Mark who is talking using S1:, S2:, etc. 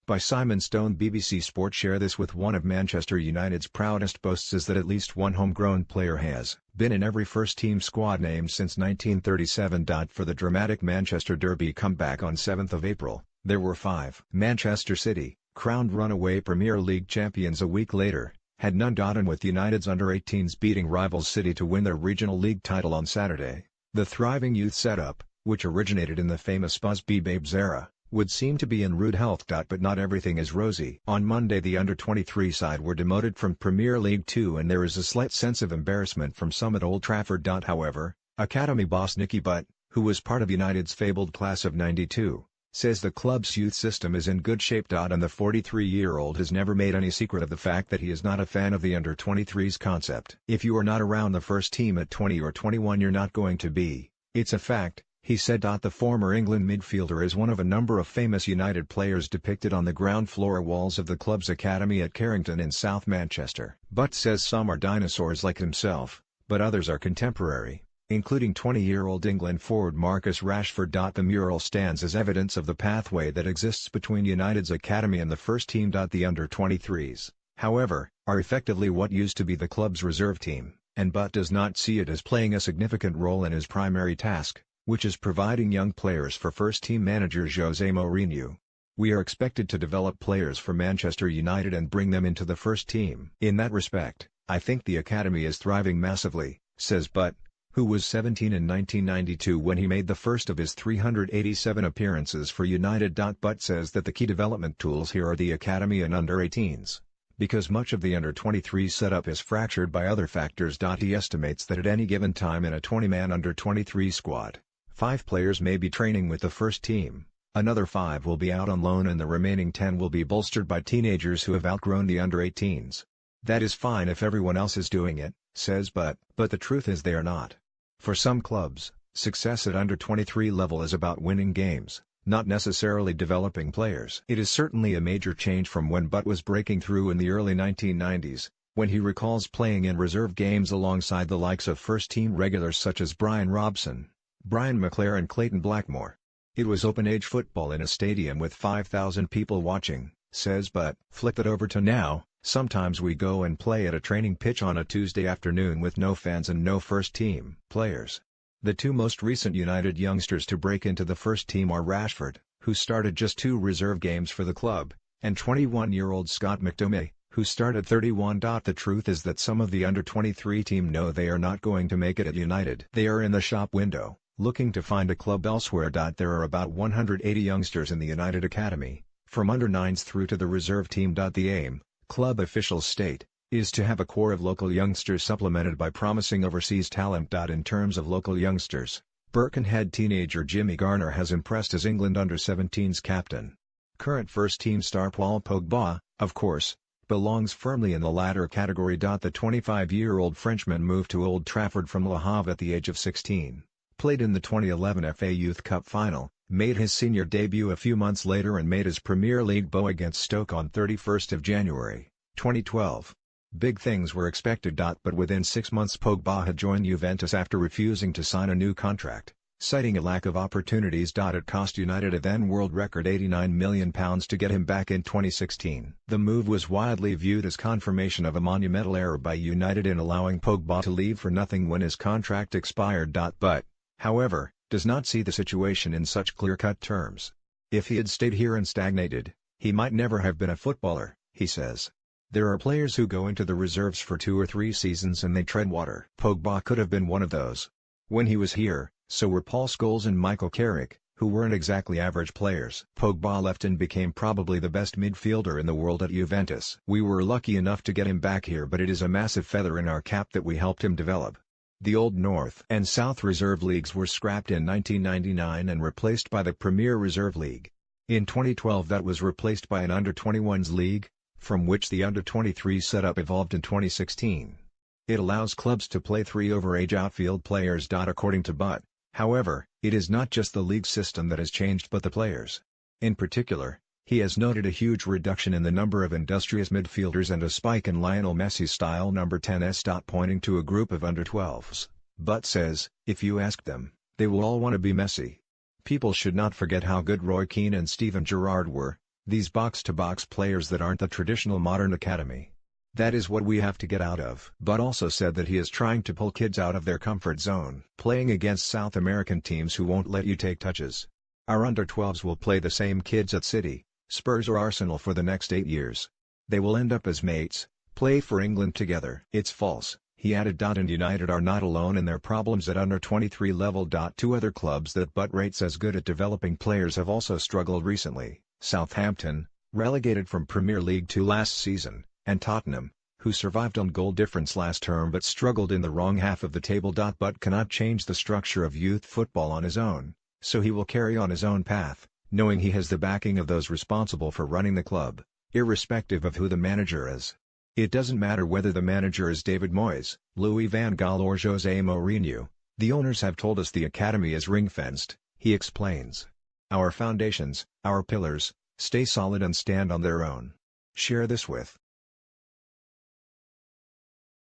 S1: by Simon Stone. BBC Sport share this with one of Manchester United's proudest boasts is that at least one homegrown player has been in every first-team squad named since 1937. For the dramatic Manchester Derby comeback on 7th of April, there were 5. Manchester City, crowned runaway Premier League champions a week later, had none. And with United's under-18s beating rivals City to win their regional league title on Saturday, the thriving youth setup, which originated in the famous Busby Babes era, would seem to be in rude health. But not everything is rosy. On Monday the under-23 side were demoted from Premier League 2 and there is a slight sense of embarrassment from some at Old Trafford. However, Academy boss Nicky Butt, who was part of United's fabled class of '92, says the club's youth system is in good shape. And the 43-year-old has never made any secret of the fact that he is not a fan of the under-23s concept. If you are not around the first team at 20 or 21 you're not going to be. It's a fact, he said. The former England midfielder is one of a number of famous United players depicted on the ground floor walls of the club's academy at Carrington in South Manchester. Butt says some are dinosaurs like himself, but others are contemporary, including 20-year-old England forward Marcus Rashford. The mural stands as evidence of the pathway that exists between United's academy and the first team. The under-23s, however, are effectively what used to be the club's reserve team, and Butt does not see it as playing a significant role in his primary task, which is providing young players for first-team manager Jose Mourinho. We are expected to develop players for Manchester United and bring them into the first team. In that respect, I think the academy is thriving massively, says Butt, who was 17 in 1992 when he made the first of his 387 appearances for United. Butt says that the key development tools here are the academy and under-18s. Because much of the under-23 setup is fractured by other factors. He estimates that at any given time in a 20-man under-23 squad, 5 players may be training with the first team, another 5 will be out on loan and the remaining 10 will be bolstered by teenagers who have outgrown the under-18s. That is fine if everyone else is doing it, says Butt, but the truth is they are not. For some clubs, success at under-23 level is about winning games, not necessarily developing players. It is certainly a major change from when Butt was breaking through in the early 1990s, when he recalls playing in reserve games alongside the likes of first-team regulars such as Brian Robson, Brian McClare and Clayton Blackmore. It was open-age football in a stadium with 5,000 people watching, says Butt. Flip it over to now, sometimes we go and play at a training pitch on a Tuesday afternoon with no fans and no first-team players. The 2 most recent United youngsters to break into the first team are Rashford, who started just 2 reserve games for the club, and 21-year-old Scott McTominay, who started 31. The truth is that some of the under-23 team know they are not going to make it at United. They are in the shop window, looking to find a club elsewhere. There are about 180 youngsters in the United Academy, from under-9s through to the reserve team. The aim, club officials state, is to have a core of local youngsters supplemented by promising overseas talent. In terms of local youngsters, Birkenhead teenager Jimmy Garner has impressed as England under-17s captain. Current first-team star Paul Pogba, of course, belongs firmly in the latter category. The 25-year-old Frenchman moved to Old Trafford from Le Havre at the age of 16. Played in the 2011 FA Youth Cup final, made his senior debut a few months later and made his Premier League debut against Stoke on 31st of January, 2012. Big things were expected. But within 6 months Pogba had joined Juventus after refusing to sign a new contract, citing a lack of opportunities. It cost United a then world record £89 million to get him back in 2016. The move was widely viewed as confirmation of a monumental error by United in allowing Pogba to leave for nothing when his contract expired. But, however, does not see the situation in such clear-cut terms. If he had stayed here and stagnated, he might never have been a footballer, he says. There are players who go into the reserves for 2 or 3 seasons and they tread water. Pogba could have been one of those. When he was here, so were Paul Scholes and Michael Carrick, who weren't exactly average players. Pogba left and became probably the best midfielder in the world at Juventus. We were lucky enough to get him back here, but it is a massive feather in our cap that we helped him develop. The old North and South Reserve Leagues were scrapped in 1999 and replaced by the Premier Reserve League. In 2012 that was replaced by an under-21s league, from which the under-23 setup evolved in 2016. It allows clubs to play 3 overage outfield players. According to Butt, however, it is not just the league system that has changed but the players. In particular, he has noted a huge reduction in the number of industrious midfielders and a spike in Lionel Messi's style number 10s. Pointing to a group of under-12s, Butt says, if you ask them, they will all want to be Messi. People should not forget how good Roy Keane and Steven Gerrard were, These box-to-box players that aren't the traditional modern academy. That is what we have to get out of. Butt also said that he is trying to pull kids out of their comfort zone. Playing against South American teams who won't let you take touches. Our under-12s will play the same kids at City, Spurs or Arsenal for the next 8 years. They will end up as mates, play for England together. It's false, he added. And United are not alone in their problems at under-23 level. Two other clubs that Butt rates as good at developing players have also struggled recently: Southampton, relegated from Premier League 2 last season, and Tottenham, who survived on goal difference last term but struggled in the wrong half of the table. Butt cannot change the structure of youth football on his own, so he will carry on his own path, knowing he has the backing of those responsible for running the club, irrespective of who the manager is. It doesn't matter whether the manager is David Moyes, Louis van Gaal or José Mourinho, the owners have told us the academy is ring-fenced, he explains. Our foundations, our pillars, stay solid and stand on their own. Share this with